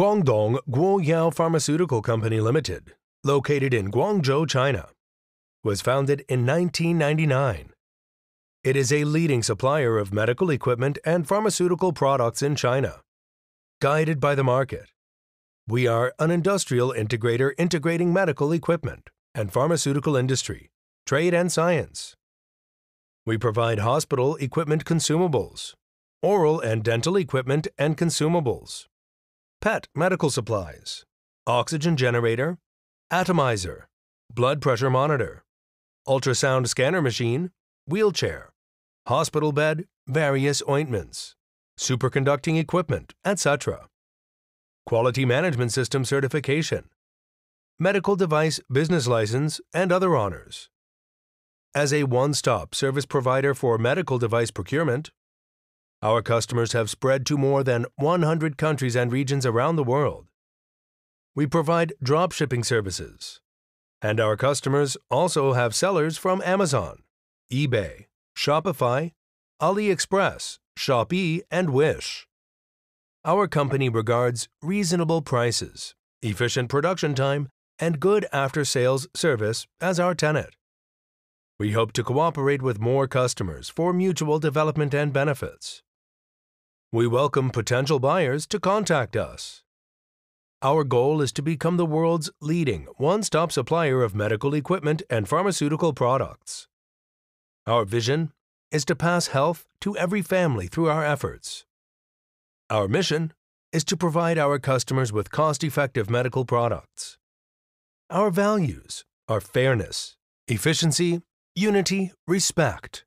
Guangdong Guoyao Pharmaceutical Co Limited, located in Guangzhou, China, was founded in 1999. It is a leading supplier of medical equipment and pharmaceutical products in China. Guided by the market, we are an industrial integrator integrating medical equipment and pharmaceutical industry, trade and science. We provide hospital equipment consumables, oral and dental equipment and consumables, PET medical supplies, oxygen generator, atomizer, blood pressure monitor, ultrasound scanner machine, wheelchair, hospital bed, various ointments, superconducting equipment, etc. Quality management system certification, medical device business license, and other honors. As a one-stop service provider for medical device procurement, our customers have spread to more than 100 countries and regions around the world. We provide drop shipping services, and our customers also have sellers from Amazon, eBay, Shopify, AliExpress, Shopee, and Wish. Our company regards reasonable prices, efficient production time, and good after-sales service as our tenet. We hope to cooperate with more customers for mutual development and benefits. We welcome potential buyers to contact us. Our goal is to become the world's leading one-stop supplier of medical equipment and pharmaceutical products. Our vision is to pass health to every family through our efforts. Our mission is to provide our customers with cost-effective medical products. Our values are fairness, efficiency, unity, respect.